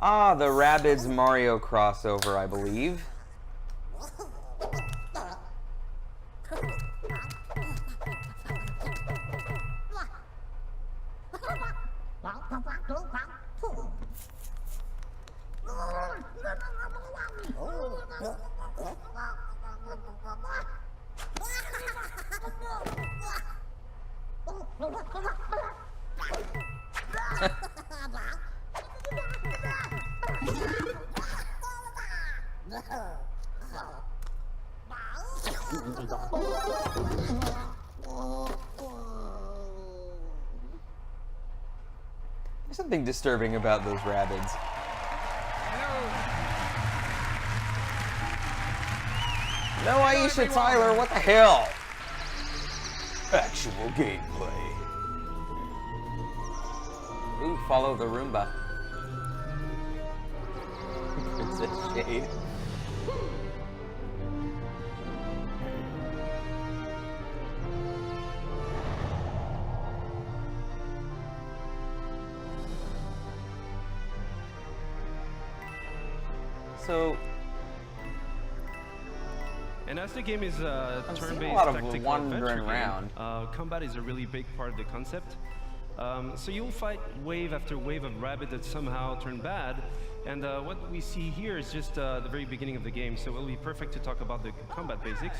Ah, the Rabbids Mario crossover, I believe. There's something disturbing about those Rabbids. No, Aisha Tyler, what the hell? Actual gameplay. Ooh, follow the Roomba. Princess Shade. So, and as the game is turn-based a lot of tactical wandering adventure around. game, combat is a really big part of the concept. So you'll fight wave after wave of Rabbid that somehow turn bad, and what we see here is just the very beginning of the game, so it will be perfect to talk about the combat basics.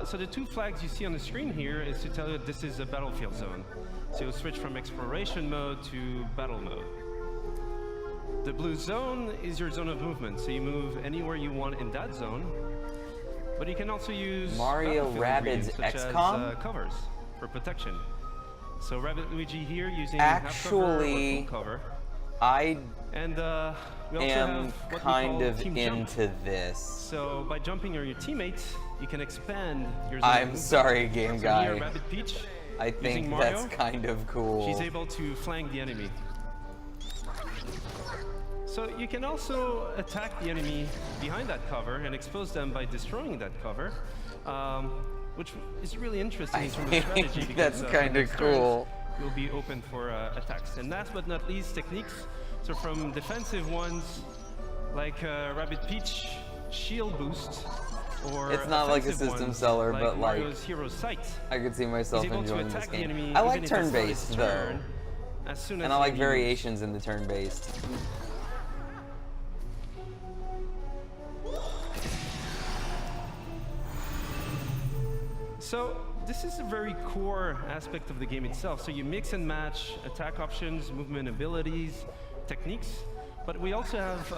So the two flags you see on the screen here is to tell you that this is a battlefield zone. So you'll switch from exploration mode to battle mode. The blue zone is your zone of movement, so you move anywhere you want in that zone. But you can also use Mario Rabbids such XCOM as covers for protection. So Rabbid Luigi here using actually, half cover or full cover. I And we also am have what kind we call of team into jump. this. So by jumping on your teammates, you can expand your zone of I'm movement. sorry, game So guy. here, Rabbid Peach, I think using Mario, that's kind of cool. she's able to flank the enemy. So you can also attack the enemy behind that cover and expose them by destroying that cover, which is really interesting in terms of strategy because that's kind of cool. You'll be open for attacks. And last but not least, techniques. So from defensive ones like Rabbid Peach shield boost, or It's not like a offensive system ones seller, like but like Mario's Hero Sight. I could see myself He's able to enjoying this attack the game. enemy I even like if it's not his turn-based though, turn, as soon as and I the like enemy moves. variations in the turn-based. So this is a very core aspect of the game itself. So you mix and match attack options, movement abilities, techniques, but we also have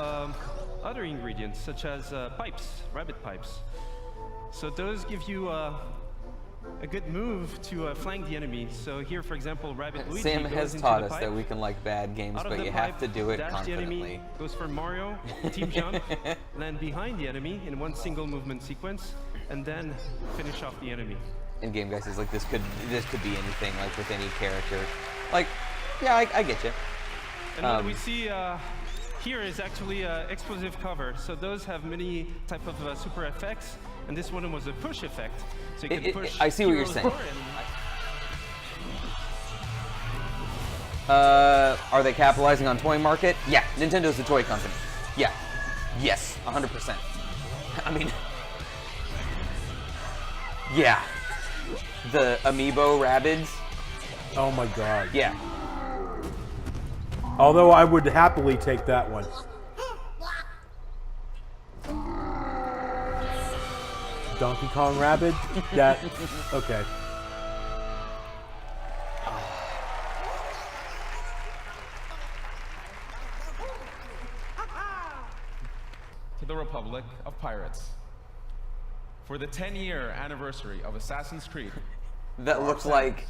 other ingredients such as pipes, rabbit pipes. So those give you a good move to flank the enemy. So here, for example, Rabbid Luigi Sam goes has into taught the us pipe, that we can like bad games, out of but the you pipe, have to do it dash confidently. the enemy, goes for Mario, team jump, land behind the enemy in one single movement sequence, and then finish off the enemy. And game guy says like this could be anything, like with any character. Like, yeah, I get you. And what we see here is actually explosive cover. So those have many type of super effects, and this one was a push effect. So you can push. I see what you're heroes saying. more Are they capitalizing on toy market? Yeah, Nintendo's a toy company. Yeah, yes, 100%. I mean, yeah. The Amiibo Rabbids. Oh my god. Yeah. Although I would happily take that one. Donkey Kong Rabbid? That, okay. To the Republic of Pirates. For the 10-year anniversary of Assassin's Creed. That looks like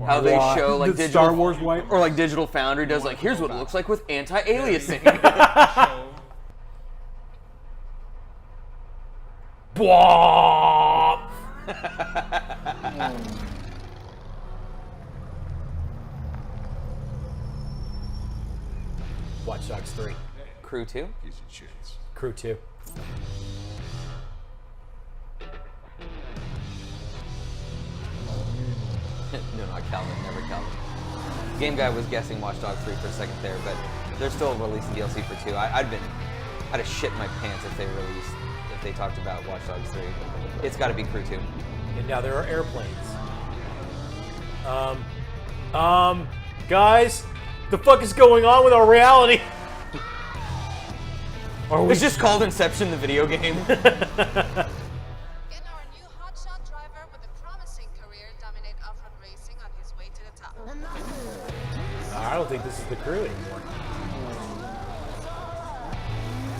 how they Wow. show like The digital, Star Wars white? or like Digital Foundry does. Like, here's what it looks like with anti-aliasing. Show Bwomp! Watch Dogs 3. Crew 2? Crew 2. No, not Calvin, never Calvin. Game Guy was guessing Watch Dogs 3 for a second there, but they're still releasing DLC for 2. I'd have shit my pants if they talked about Watch Dogs 3. It's got to be Crew 2. And now there are airplanes. Guys, the fuck is going on with our reality? Are we It's just called Inception, the video game. Get our new hotshot driver with a promising career dominate off-road racing on his way to the top. I don't think this is the Crew anymore.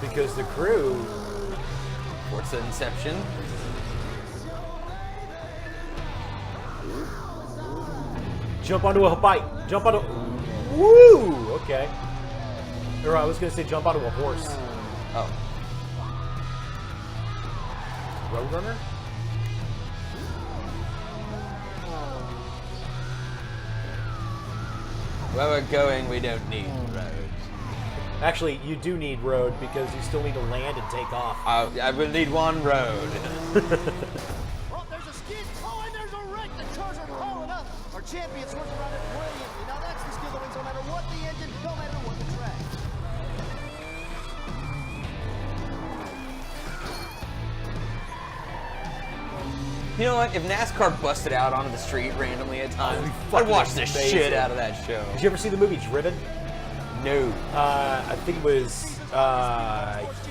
Because the Crew... Forza Inception. Jump onto a bike. Jump onto... Woo! Okay. Or I was going to say jump onto a horse. Oh. Roadrunner? Where we're going, we don't need roads. Actually, you do need road because you still need to land and take off. I will need one road. Oh, there's a skid. Oh, and there's a wreck. The cars are hauling up. Our champions work around it brilliantly. Now that's the skill that wins no matter what the engine, no matter what the track. You know what? If NASCAR busted out onto the street randomly at times, I'd fucking watch the amazing. shit out of that show. Did you ever see the movie Driven? No. I think it was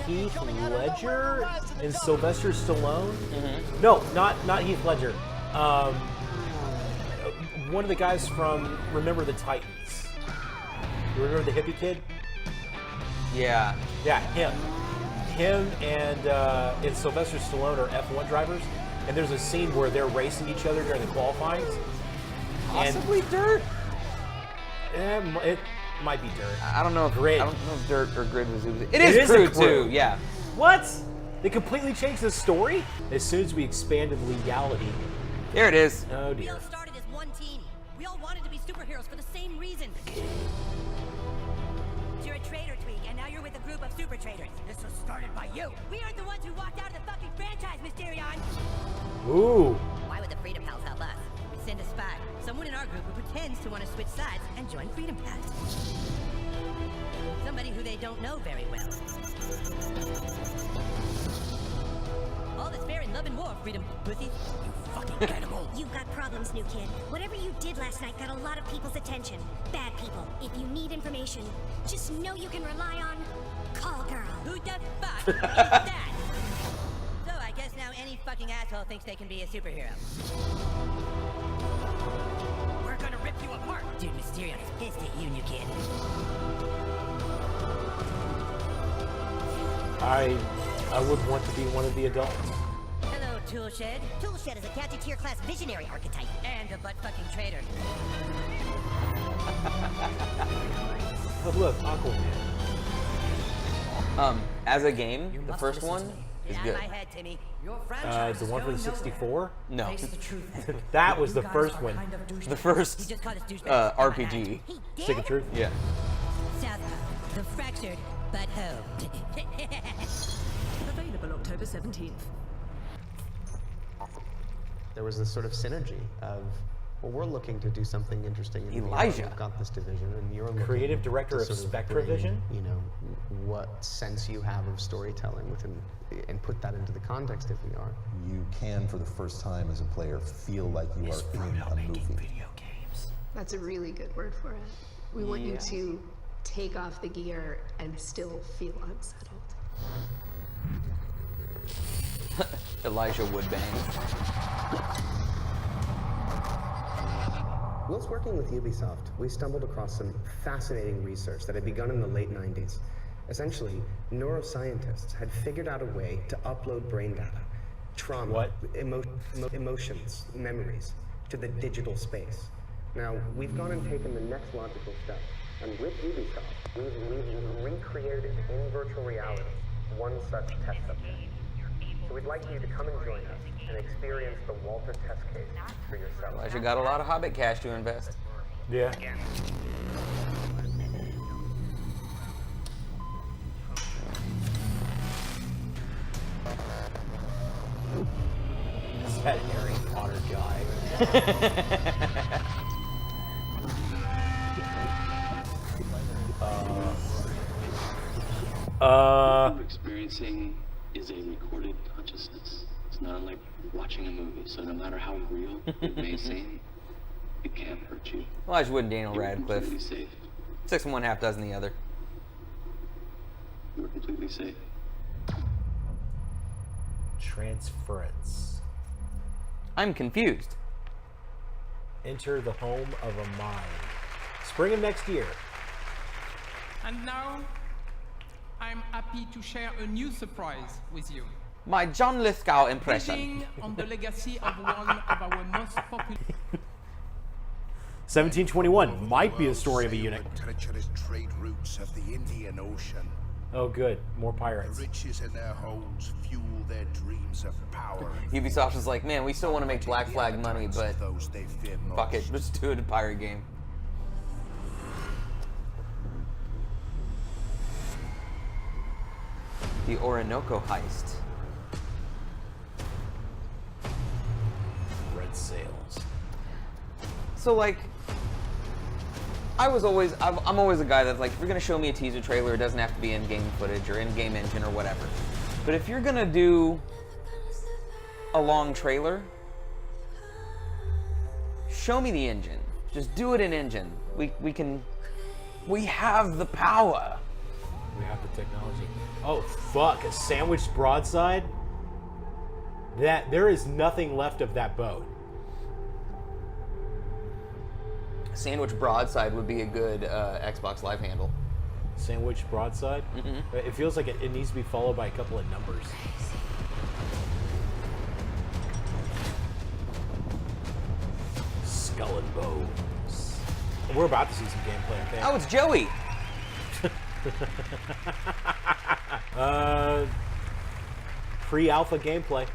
Heath Ledger and Sylvester Stallone. Mm-hmm. No, not Heath Ledger. One of the guys from Remember the Titans. You remember the hippie kid? Yeah. Yeah, him. Him and Sylvester Stallone are F1 drivers, and there's a scene where they're racing each other during the qualifying. Possibly dirt. It might be dirt. I don't know if Grid. I don't know if dirt or grid was. It is is a Crew Crew. 2. Yeah. What? They completely changed the story? As soon as we expanded legality. Here it is. Oh We dear. all started as one team. We all wanted to be superheroes for the same reason. You're a traitor, Tweak, and now you're with a group of super traitors. This was started by you. We aren't the ones who walked out of the fucking franchise, Mysterion. Ooh. Why would the Freedom Pals help us? We send a spy, someone in our group who pretends to want to switch sides and join Freedom Pals. Somebody who they don't know very well. All is fair in love and war, Freedom Pussies. You fucking animal. You've got problems, new kid. Whatever you did last night got a lot of people's attention. Bad people. If you need information, just know you can rely on Call Girl. Who the fuck is that? So I guess now any fucking asshole thinks they can be a superhero. We're gonna rip you apart. Dude, Mysterion is pissed at you, new kid. I would want to be one of the adults. Hello, Toolshed. Toolshed is a catchy tier class visionary archetype. And a butt-fucking traitor. Oh look, Aquaman. As a game, the first one is Get out good. of my head, Timmy. Your The franchise one for the 64? No. Face the truth. That was the You guys first are one. kind of douchebags. The first He just called us douchebags. RPG. He did? Stick of truth? Yeah. Southpaw, the fractured but home. Available October 17th. There was this sort of synergy of, well, we're looking to do something interesting in VR. Elijah. We've got this division, and you're looking Creative director to of sort Spectravision? bring, you know, what sense you have of storytelling within, and put that into the context of VR. You can, for the first time as a player, feel like you are in a movie. That's a really good word for it. We want you to take off the gear and still feel unsettled. Elijah Woodbang. Whilst working with Ubisoft, we stumbled across some fascinating research that had begun in the late 90s. Essentially, neuroscientists had figured out a way to upload brain data, trauma, emotions, memories, to the digital space. Now, we've gone and taken the next logical step, and with Ubisoft, we've recreated in virtual reality one such test subject. So we'd like you to come and join us and experience the Walter test case for yourself. Elijah got a lot of Hobbit cash to invest. Yeah. Is that Harry Potter guy? What you're experiencing is a recorded consciousness. It's not unlike watching a movie, so no matter how real it may seem, it can't hurt you. Well, I just wouldn't Daniel You're Radcliffe. completely safe. 6 and 1, half dozen the other. You're completely safe. Transference. I'm confused. Enter the home of a mind. Spring of next year. And now, I'm happy to share a new surprise with you. My John Lithgow impression. Building on the legacy of one of our most popular... 1721 might be a story of a eunuch. Treacherous trade routes of the Indian Ocean. Oh, good. More pirates. The riches in their holds fuel their dreams of power. Ubisoft is like, man, we still want to make Black Flag money, but fuck it, let's do it a pirate game. The Orinoco heist. Red sails. So like, I'm always a guy that's like, if you're gonna show me a teaser trailer, it doesn't have to be in-game footage or in-game engine or whatever. But if you're gonna do a long trailer, show me the engine. Just do it in engine. We have the power. We have the technology. Oh fuck, a sandwiched broadside? There is nothing left of that boat. Sandwich broadside would be a good Xbox Live handle. Sandwich broadside? Mm-hmm. It feels like it needs to be followed by a couple of numbers. Skull and Bones. We're about to see some gameplay, I think. Oh, it's Joey! Pre-alpha gameplay.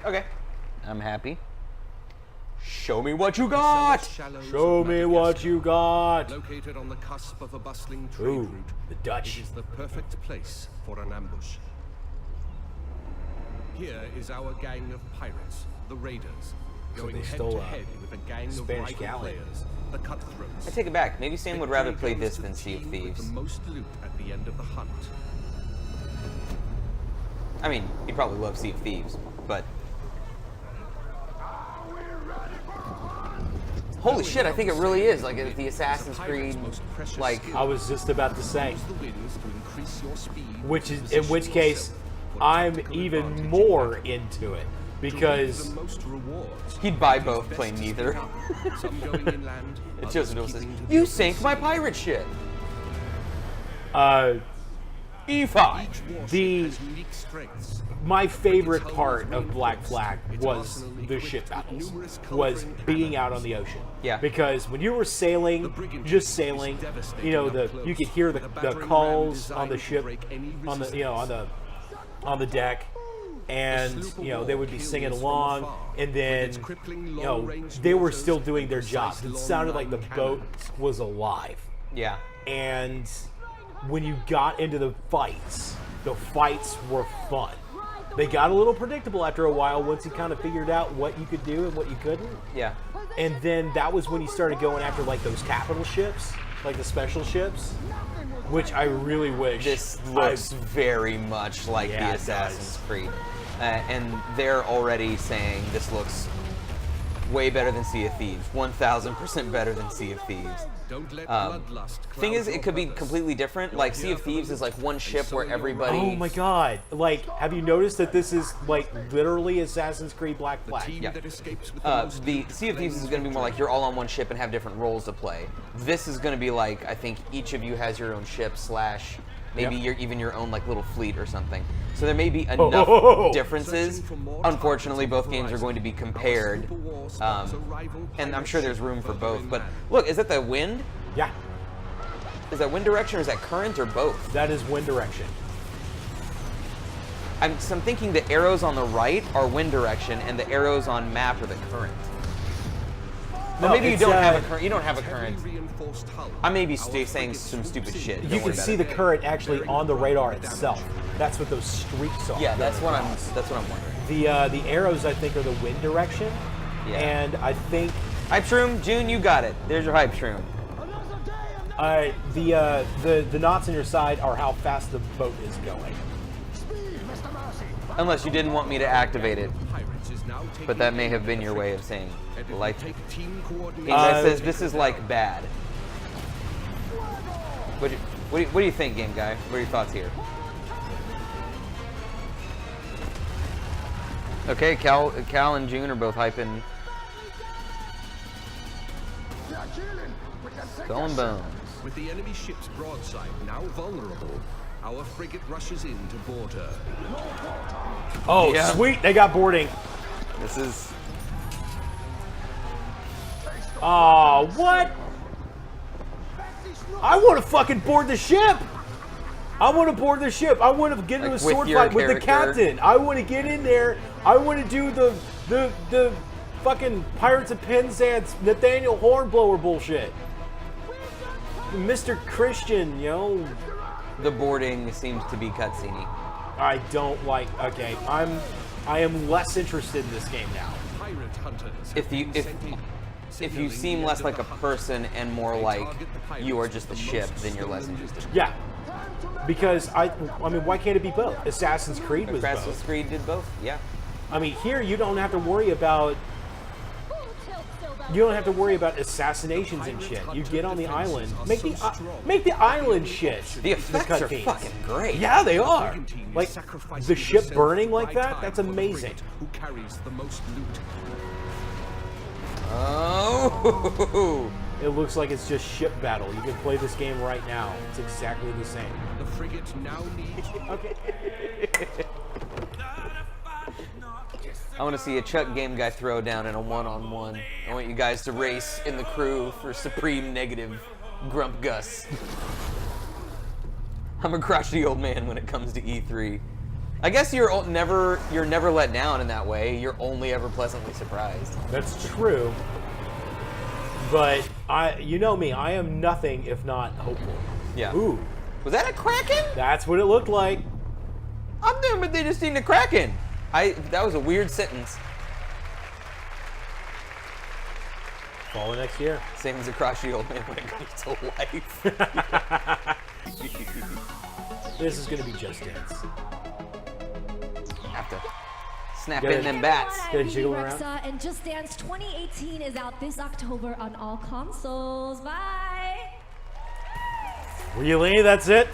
Okay. I'm happy. Show me what you got! Show me what you got! Located on the cusp of a bustling trade Ooh, route, the Dutch. it is the perfect place for an ambush. Here is our gang of pirates, the Raiders, going head to head with a gang of rival players, the Cutthroats. I take it back. Maybe Sam would rather play this than Sea of Thieves. The most loot at the end of the hunt. I mean, he'd probably love Sea of Thieves, but... Holy shit, I think it really is like the Assassin's Creed, like... I was just about to say. In which case, I'm even more into it. Because... He'd buy both, play neither. And Joseph says, you sank my pirate ship! E5. My favorite part of Black Flag was the ship battles, was being out on the ocean. Yeah. Because when you were sailing, just sailing, you know, you could hear the calls on the ship, on the deck, and you know they would be singing along, and then you know they were still doing their jobs. It sounded like the boat was alive. Yeah. And when you got into the fights were fun. They got a little predictable after a while once you kind of figured out what you could do and what you couldn't. Yeah. And then that was when you started going after like those capital ships, like the special ships, which I really wish. This looks very much like the Assassin's Creed. And they're already saying this looks way better than Sea of Thieves. 1000% better than Sea of Thieves. Thing is, it could be completely different. Like, Sea of Thieves is like one ship where everybody... Oh my god. Like, have you noticed that this is like literally Assassin's Creed Black Flag? Yeah. The Sea of Thieves is going to be more like you're all on one ship and have different roles to play. This is going to be like, I think each of you has your own ship / maybe even your own like little fleet or something. So there may be enough differences. Unfortunately, both games are going to be compared, and I'm sure there's room for both. But look, is that the wind? Yeah. Is that wind direction or is that current or both? That is wind direction. I'm thinking the arrows on the right are wind direction and the arrows on map are the current. No, or maybe you don't have a current. You don't have a current. I may be saying some stupid shit. You can see the current actually on the radar itself. That's what those streaks are. Yeah, that's what I'm wondering. The arrows I think are the wind direction. Yeah. And I think Hype Shroom, June, you got it. There's your Hype Shroom. The knots on your side are how fast the boat is going. Unless you didn't want me to activate it. But that may have been your way of saying life. Game guy says this is like bad. What do you think, Game Guy? What are your thoughts here? Okay, Cal and June are both hyping Skull and Bones. With the enemy ship's broadside now vulnerable, our frigate rushes in to board her. Oh, yeah. Sweet! They got boarding. This is... Oh, what? I want to fucking board the ship! I want to board the ship. I want to get into a sword fight with the captain. I want to get in there. I want to do the fucking Pirates of Penzance Nathaniel Hornblower bullshit. Mr. Christian, yo. The boarding seems to be cutscene-y. I don't like. Okay, I am less interested in this game now. If you seem less like a person and more like you are just the ship, then you're less interested. Yeah. Because I mean, why can't it be both? Assassin's Creed was both. Assassin's Creed did both. Yeah. I mean, here you don't have to worry about. You don't have to worry about assassinations and shit. You get on the island, make the island shit. The effects are fucking great. Yeah, they are. Like the ship burning like that. That's amazing. Who carries the most loot? Oh. It looks like it's just ship battle. You can play this game right now. It's exactly the same. The frigate now needs. Okay. I want to see a Chuck Game Guy throw down in a one-on-one. I want you guys to race in the crew for supreme negative Grump Gus. I'm a crotchety old man when it comes to E3. I guess you're never let down in that way. You're only ever pleasantly surprised. That's true. But you know me, I am nothing if not hopeful. Yeah. Ooh. Was that a Kraken? That's what it looked like. I'm doing, but they just seen the Kraken. That was a weird sentence. Fall next year. Same as a crotchety old man when it comes to life. This is gonna be Just Dance. Have to snap in them bats. Get a jiggle around. And Just Dance 2018 is out this October on all consoles. Bye. Really? That's it?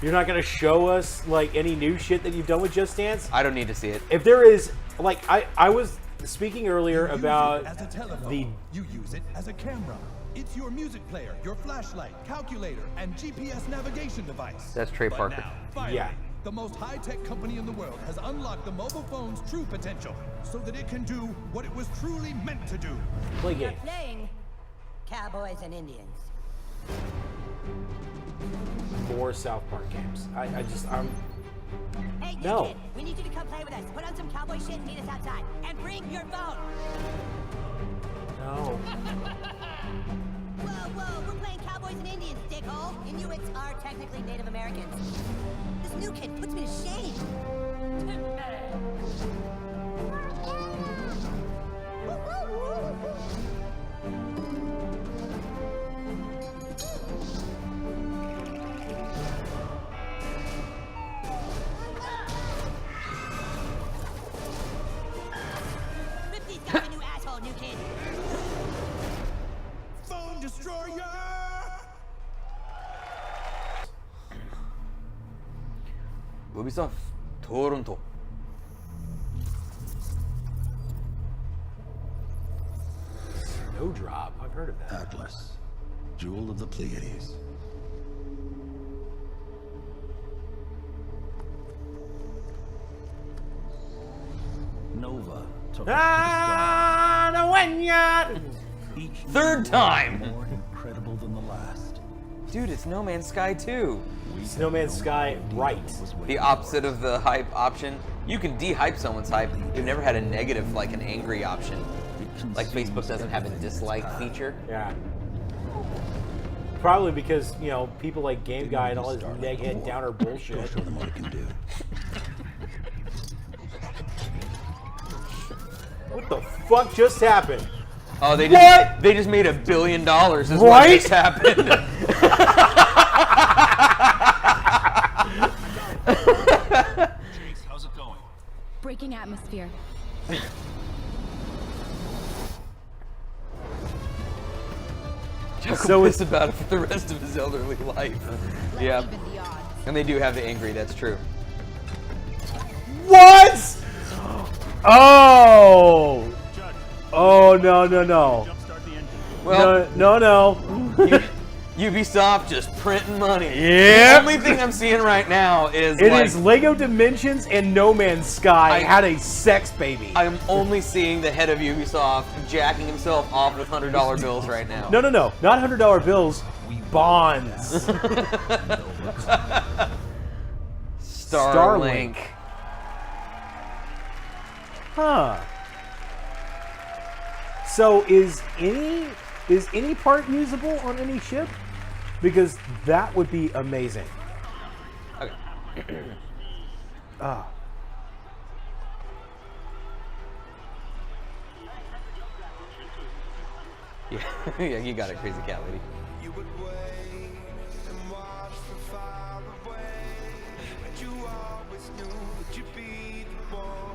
You're not gonna show us like any new shit that you've done with Just Dance? I don't need to see it. If there is, like, I was speaking earlier about as a telephone. You use it as a camera. It's your music player, your flashlight, calculator, and GPS navigation device. That's Trey Parker. Now, finally, yeah. The most high-tech company in the world has unlocked the mobile phone's true potential so that it can do what it was truly meant to do. Play games. Playing Cowboys and Indians. More South Park games. I'm Hey, no. Kid, we need you to come play with us. Put on some cowboy shit and meet us outside. And bring your phone. No. Whoa, we're playing Cowboys and Indians, dickhole. Inuits are technically Native Americans. This new kid puts me to shame. Rip these guys a new asshole, new kid. Phone destroyer! Ubisoft Toronto. Snowdrop. I've heard of that. Atlas, jewel of the Pleiades. Nova took Third time. more incredible than the last. Dude, it's No Man's Sky 2. No Man's Sky, right. The opposite of the hype option. You can de-hype someone's hype. You've never had a negative, like an angry option. Like Facebook doesn't have a dislike feature. Yeah. Probably because, you know, people like Game Guy and all his neckhead downer bullshit. Show them what it can do. What the fuck just happened? Oh, they just made $1 billion. Is what Right? just happened. How's it going? Breaking atmosphere. Chuck So will it's piss about it for the rest of his elderly life. Yeah. And they do have the angry, that's true. What? Oh! Oh, no, no, no. Well, no. Ubisoft just printing money. Yeah. The only thing I'm seeing right now is It like, is Lego Dimensions and No Man's Sky had a sex baby. I'm only seeing the head of Ubisoft jacking himself off with $100 bills right now. No, not $100 bills. Bonds. Starlink. Huh. So is any part usable on any ship? Because that would be amazing. Okay. Ah. Yeah, yeah, you got it, crazy cat lady.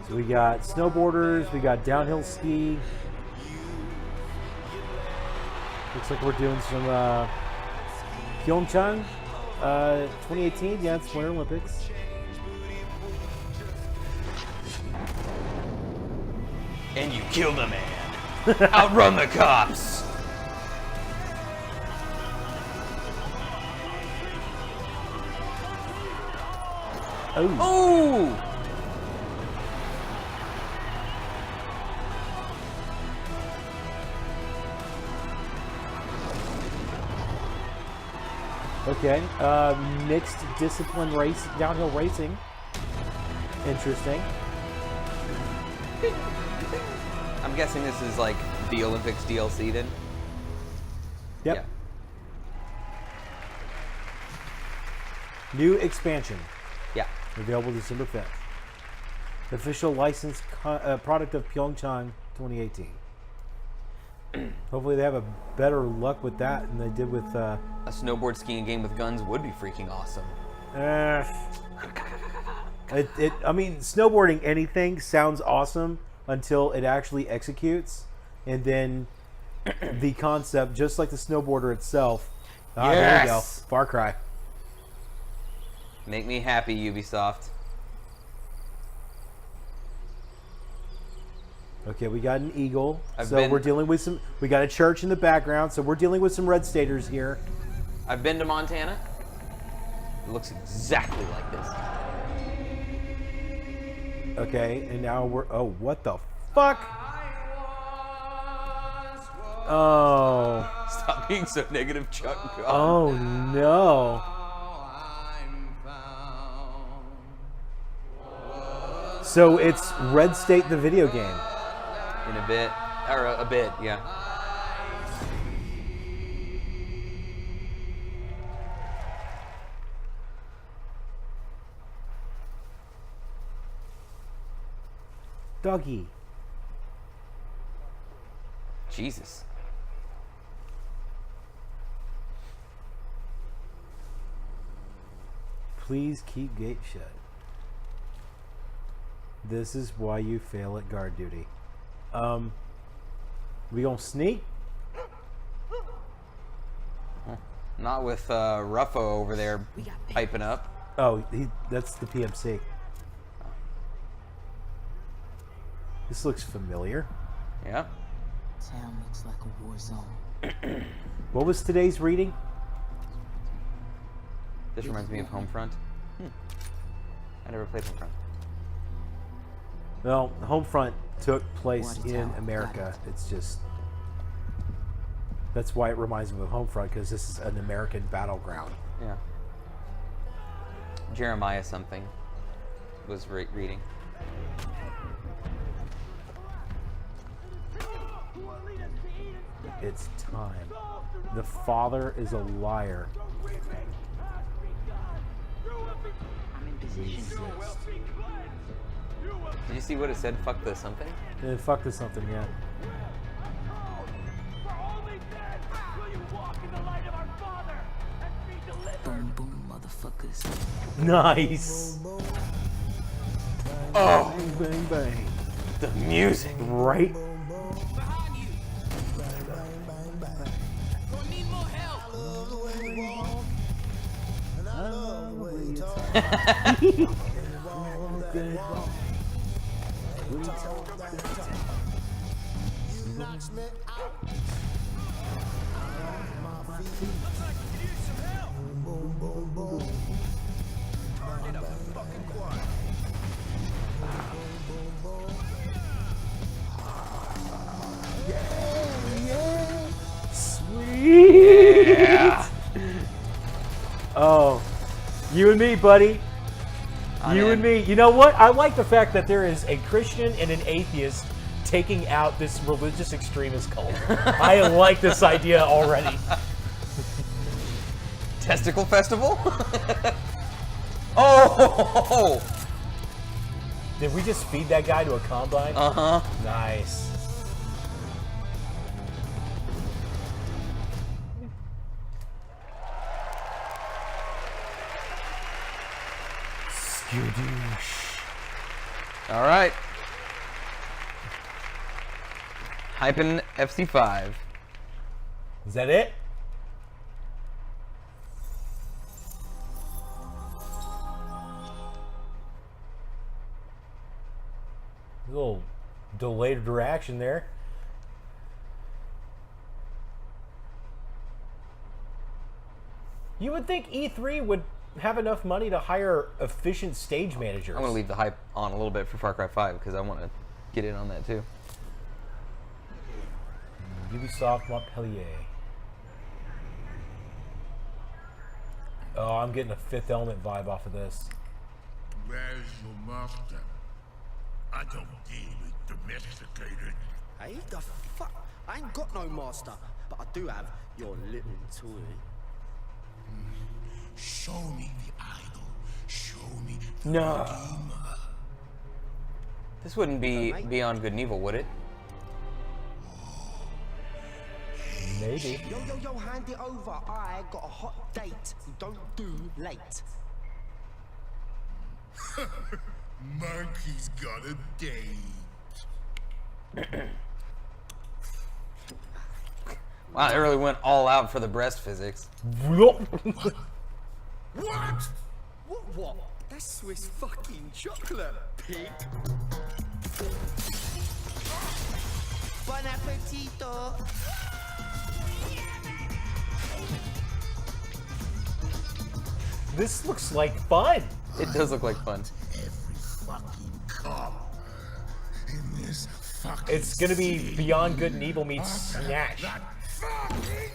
So we got snowboarders, we got downhill ski. Looks like we're doing some Pyeongchang 2018. Yeah, it's Winter Olympics. And you killed a man. Outrun the cops. Oh. Ooh. Okay, mixed discipline race, downhill racing. Interesting. I'm guessing this is like the Olympics DLC then? Yep. Yeah. New expansion. Yeah. Available December 5th. Official licensed product of Pyeongchang 2018. Hopefully they have a better luck with that than they did with... A snowboard skiing game with guns would be freaking awesome. I mean, snowboarding anything sounds awesome until it actually executes. And then the concept, just like the snowboarder itself. Ah, there we go. Yes! Far Cry. Make me happy, Ubisoft. Okay, we got an eagle. I've So been- we're dealing with some... We got a church in the background, so we're dealing with some red staters here. I've been to Montana. It looks exactly like this. Okay, and now we're... Oh, what the fuck? Oh. Stop being so negative, Chuck. God. Oh, no. So it's Red State the video game. In a bit. Or a bit, yeah. Doggy. Jesus. Please keep gate shut. This is why you fail at guard duty. We gonna sneak? Not with Ruffo over there piping up. Oh, that's the PMC. This looks familiar. Yeah. Town looks like a war zone. What was today's reading? This reminds me of Homefront. I never played Homefront. Well, Homefront took place in America. It's just... That's why it reminds me of Homefront, because this is an American battleground. Yeah. Jeremiah something was reading. It's time. The father is a liar. Resist. Did you see what it said? Fuck the something? Fuck the something, yeah. Boom, boom, motherfuckers. Nice. Oh, bang, bang. The music. Right? Sweet. Yeah. Oh, you and me, buddy. I'm You in. and me. You know what? I like the fact that there is a Christian and an atheist taking out this religious extremist cult. I like this idea already. Testicle festival? Oh! Did we just feed that guy to a combine? Uh-huh. Nice. All right. Hyping FC5. Is that it? A little delayed reaction there. You would think E3 would have enough money to hire efficient stage managers. I'm going to leave the hype on a little bit for Far Cry 5 because I want to get in on that too. Ubisoft Montpellier. Oh, I'm getting a Fifth Element vibe off of this. Where's your master? I don't deal with domesticated. Hey, the fuck? I ain't got no master, but I do have your little toy. Show me the idol. Show me the No. redeemer. This wouldn't be Beyond Good and Evil, would it? Maybe. Yo, hand it over. I got a hot date. Don't do late. Monkey's got a date. Wow, they really went all out for the breast physics. What? What? That's Swiss fucking chocolate, pig. Bon appetito. This looks like fun. It does look like fun. Every fucking cop in this fucking It's gonna be city. Beyond Good and Evil meets Snatch. That fucking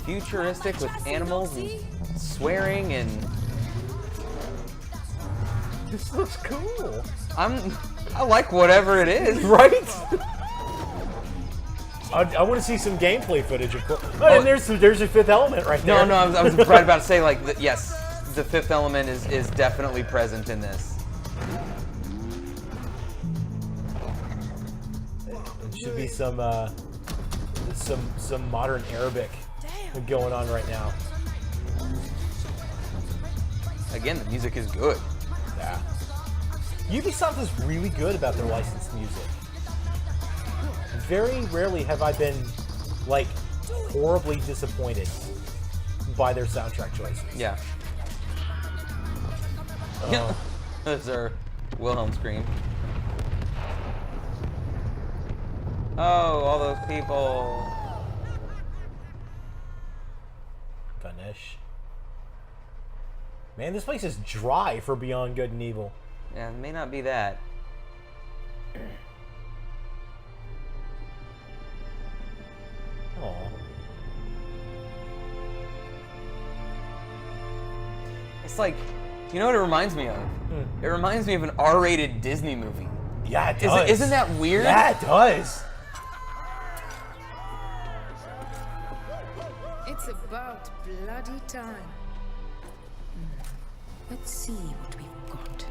Futuristic with animals and swearing and... This looks cool. I like whatever it is. Right? I want to see some gameplay footage of course. Oh, and there's a Fifth Element right there. No, I was right about to say, like, yes, the Fifth Element is definitely present in this. It should be some modern Arabic going on right now. Again, the music is good. Yeah. Ubisoft is really good about their licensed music. Very rarely have I been, like, horribly disappointed by their soundtrack choices. Yeah. There's our Wilhelm scream. Oh, all those people. Ganesh. Man, this place is dry for Beyond Good and Evil. Yeah, it may not be that. Aww. It's like, you know what it reminds me of? It reminds me of an R-rated Disney movie. Yeah, it does. Isn't that weird? Yeah, it does. It's about bloody time. Let's see what we've got.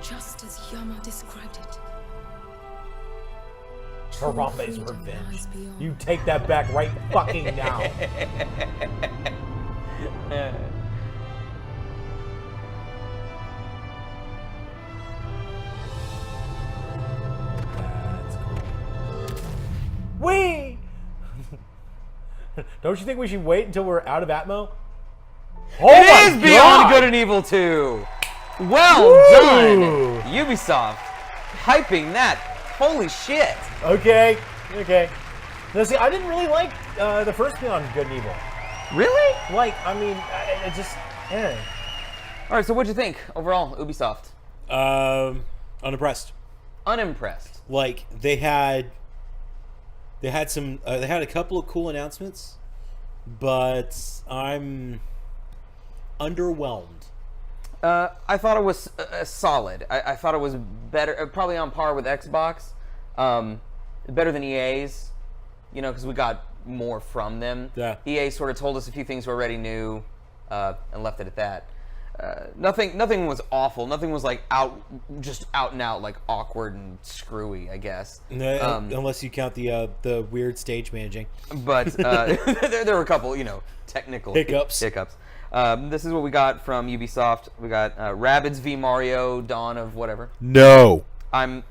just as Yama described it. Harambe's revenge. You take that back right fucking now. That's cool. Whee! Don't you think we should wait until we're out of Atmo? Oh it is Beyond Good and Evil 2. Well done, Ubisoft. Hyping that. Holy shit. Okay. Now see, I didn't really like the first Beyond Good and Evil. Really? Like, I mean, I just, eh. All right, so what'd you think overall, Ubisoft? Unimpressed. Unimpressed. Like they had some, they had a couple of cool announcements, but I'm underwhelmed. I thought it was solid. I thought it was better, probably on par with Xbox. Better than EA's, you know, because we got more from them. Yeah. EA sort of told us a few things we already knew, and left it at that. Nothing was awful. Nothing was like just out and out like awkward and screwy, I guess. Unless you count the weird stage managing. But there were a couple, you know, technical hiccups. This is what we got from Ubisoft. We got Rabbids v Mario: Dawn of whatever. No. I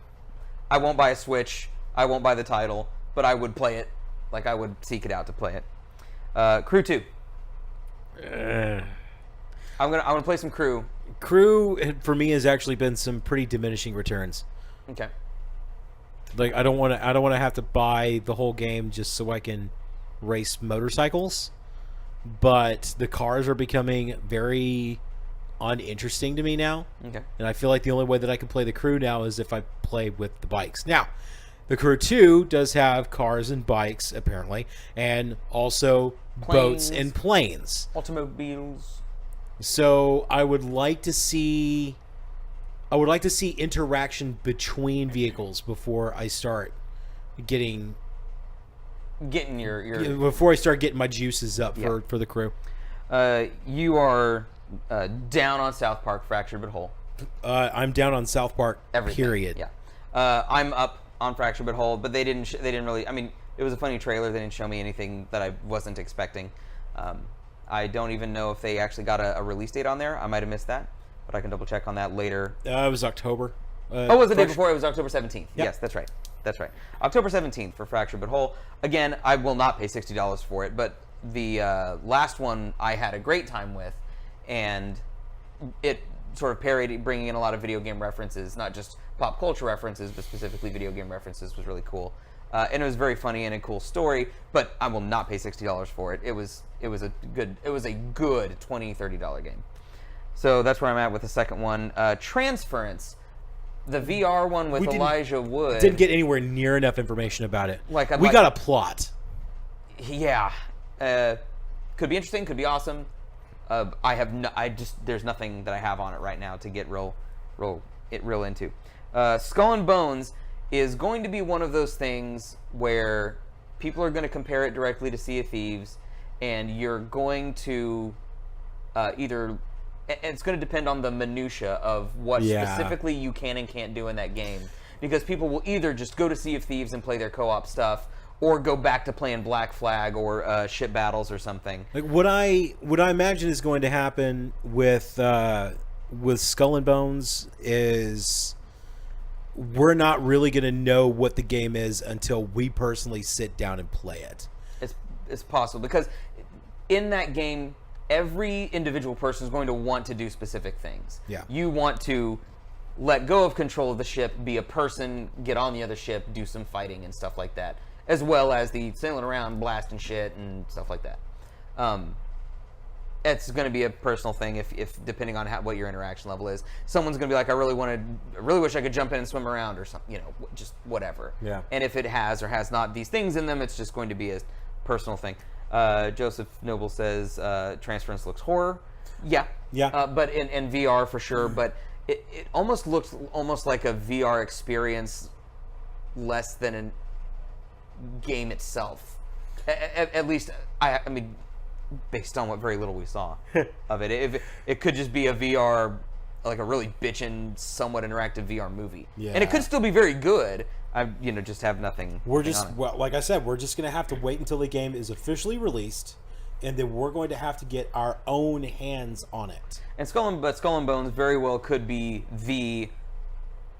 won't buy a Switch. I won't buy the title, but I would play it. Like I would seek it out to play it. Crew 2. I'm gonna play some Crew. Crew for me has actually been some pretty diminishing returns. Okay. Like I don't want to have to buy the whole game just so I can race motorcycles, but the cars are becoming very uninteresting to me now. Okay. And I feel like the only way that I can play the Crew now is if I play with the bikes. Now, the Crew 2 does have cars and bikes apparently, and also boats and planes. Automobiles. So I would like to see interaction between vehicles before I start getting your before I start getting my juices up for the Crew. You are down on South Park: Fractured But Whole. I'm down on South Park. Everything. Period. Yeah. I'm up on Fractured But Whole, but they didn't really. I mean, it was a funny trailer. They didn't show me anything that I wasn't expecting. I don't even know if they actually got a release date on there. I might have missed that, but I can double check on that later. It was October. It was the day before. It was October 17th. Yep. Yes, that's right. October 17th for Fractured But Whole. Again, I will not pay $60 for it, but the last one I had a great time with, and it sort of parodied, bringing in a lot of video game references, not just pop culture references, but specifically video game references, was really cool. And it was very funny and a cool story, but I will not pay $60 for it. It was a good $20-$30 game. So that's where I'm at with the second one. Transference, the VR one with Elijah Wood. Didn't get anywhere near enough information about it. We got a plot. Yeah, could be interesting, could be awesome. There's nothing that I have on it right now to get real into. Skull and Bones is going to be one of those things where people are going to compare it directly to Sea of Thieves, and you're going to it's going to depend on the minutia of what specifically you can and can't do in that game, because people will either just go to Sea of Thieves and play their co-op stuff, or go back to playing Black Flag or ship battles or something. Like what I imagine is going to happen with Skull and Bones is we're not really going to know what the game is until we personally sit down and play it. It's possible, because in that game, every individual person is going to want to do specific things. Yeah. You want to let go of control of the ship, be a person, get on the other ship, do some fighting and stuff like that, as well as the sailing around, blasting shit and stuff like that. It's going to be a personal thing if depending on what your interaction level is. Someone's going to be like, I really wish I could jump in and swim around or something, just whatever. Yeah. And if it has or has not these things in them, it's just going to be a personal thing. Joseph Noble says Transference looks horror. Yeah. But in VR for sure. But it almost looks like a VR experience less than a game itself. At least I mean, based on what very little we saw of it. If it could just be a VR a really bitchin', somewhat interactive VR movie. Yeah. And it could still be very good. I just have nothing. We're nothing just on it. well, like I said, we're just going to have to wait until the game is officially released, and then we're going to have to get our own hands on it. And Skull and Bones very well could be the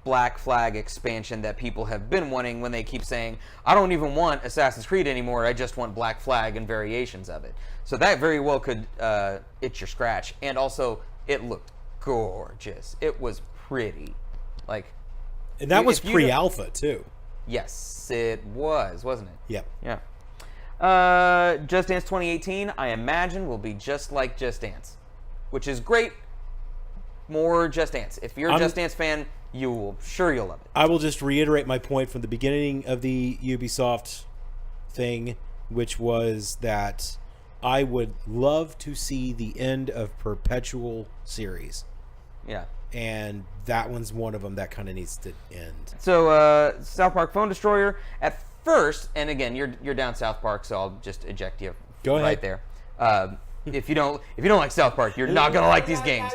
Black Flag expansion that people have been wanting when they keep saying, I don't even want Assassin's Creed anymore, I just want Black Flag and variations of it. So that very well could itch your scratch. And also, it looked gorgeous. It was pretty. And that was pre-alpha, too. Yes, it was, wasn't it? Yep. Yeah. Just Dance 2018, I imagine, will be just like Just Dance, which is great. More Just Dance. If you're a Just Dance fan, you'll love it. I will just reiterate my point from the beginning of the Ubisoft thing, which was that I would love to see the end of Perpetual series. Yeah. And that one's one of them that kind of needs to end. So, South Park Phone Destroyer, at first, and again, you're down South Park, so I'll just eject you right there. If you don't like South Park, you're not gonna like these games.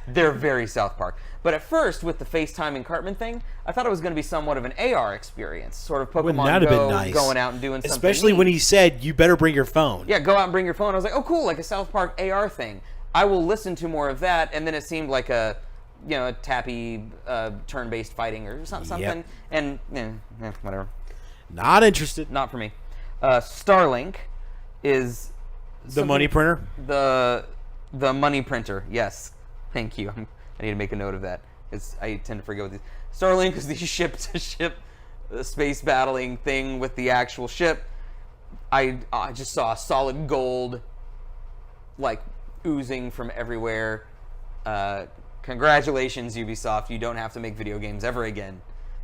They're very South Park. But at first, with the FaceTime and Cartman thing, I thought it was going to be somewhat of an AR experience, sort of Pokemon Go, nice. Going out and doing something. Especially when he said, "You better bring your phone." Yeah, go out and bring your phone. I was like, oh, cool, like a South Park AR thing. I will listen to more of that. And then it seemed like a tappy turn-based fighting or something. Yep. And whatever. Not interested. Not for me. Starlink is the money printer. The money printer. Yes, thank you. I need to make a note of that. I tend to forget what these. Starlink is the ship-to-ship space battling thing with the actual ship. I just saw solid gold, oozing from everywhere. Congratulations, Ubisoft. You don't have to make video games ever again.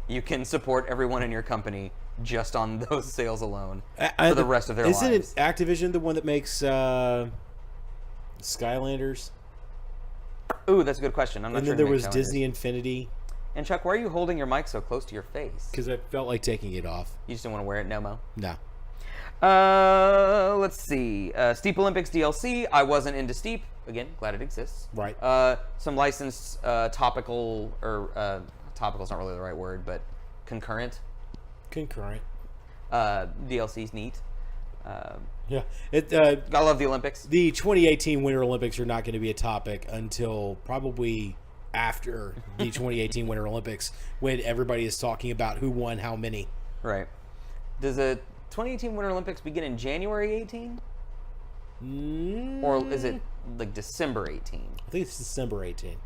You can support everyone in your company just on those sales alone for the rest of their lives. Isn't Activision the one that makes Skylanders? Ooh, that's a good question. I'm not and sure. And then there was Disney Infinity. And Chuck, why are you holding your mic so close to your face? Because I felt like taking it off. You just didn't want to wear it, no-mo? No. Let's see. Steep Olympics DLC. I wasn't into Steep. Again, glad it exists. Right. Some licensed topical, or topical's not really the right word, but concurrent. DLC's neat. Yeah. I love the Olympics. The 2018 Winter Olympics are not going to be a topic until probably after the 2018 Winter Olympics, when everybody is talking about who won how many. Right. Does the 2018 Winter Olympics begin in January 18? Or is it December 18? I think it's December 18.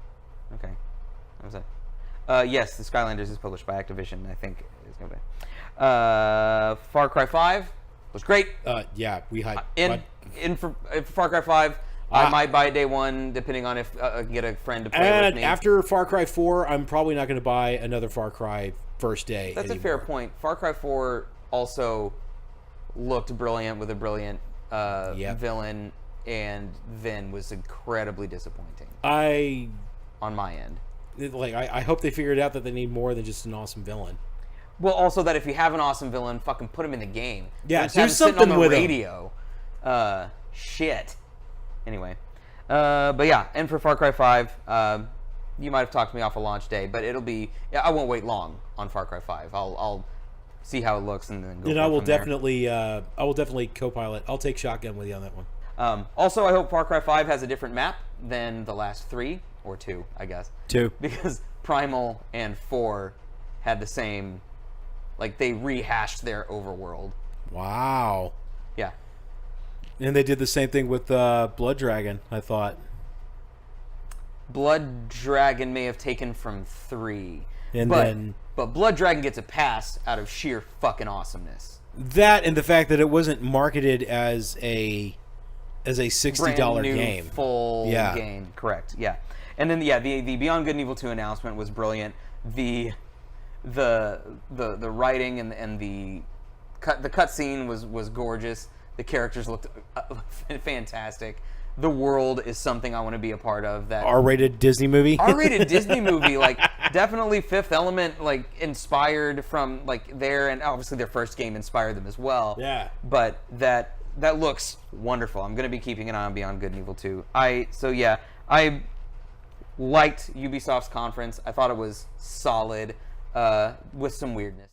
Okay. What was that? Yes, the Skylanders is published by Activision, I think it's going to be. Far Cry 5 was great. Yeah, we hyped. In for Far Cry 5, I might buy it day one, depending on if I can get a friend to play with me. After Far Cry 4, I'm probably not going to buy another Far Cry first day. That's a fair point. Far Cry 4 also looked brilliant with a brilliant villain, and then was incredibly disappointing. On my end. I hope they figured out that they need more than just an awesome villain. Well, also that if you have an awesome villain, fucking put him in the game. Yeah, do something on the with radio. Shit. Anyway, but yeah, and for Far Cry 5, you might have talked me off a launch day, but it'll be. Yeah, I won't wait long on Far Cry 5. I'll see how it looks and then go. And I will definitely co-pilot. I'll take shotgun with you on that one. Also, I hope Far Cry 5 has a different map than the last 3 or 2, I guess. 2. Because Primal and 4 had the same. They rehashed their overworld. Wow. Yeah. And they did the same thing with Blood Dragon, I thought. Blood Dragon may have taken from 3. But Blood Dragon gets a pass out of sheer fucking awesomeness. That and the fact that it wasn't marketed as a $60 brand new, game. Full game. Correct. Yeah. And then the Beyond Good and Evil 2 announcement was brilliant. The writing and the cutscene was gorgeous. The characters looked fantastic. The world is something I want to be a part of. That R-rated Disney movie. R-rated Disney movie, definitely Fifth Element, inspired from there, and obviously their first game inspired them as well. Yeah. But that looks wonderful. I'm going to be keeping an eye on Beyond Good and Evil 2. liked Ubisoft's conference. I thought it was solid with some weirdness.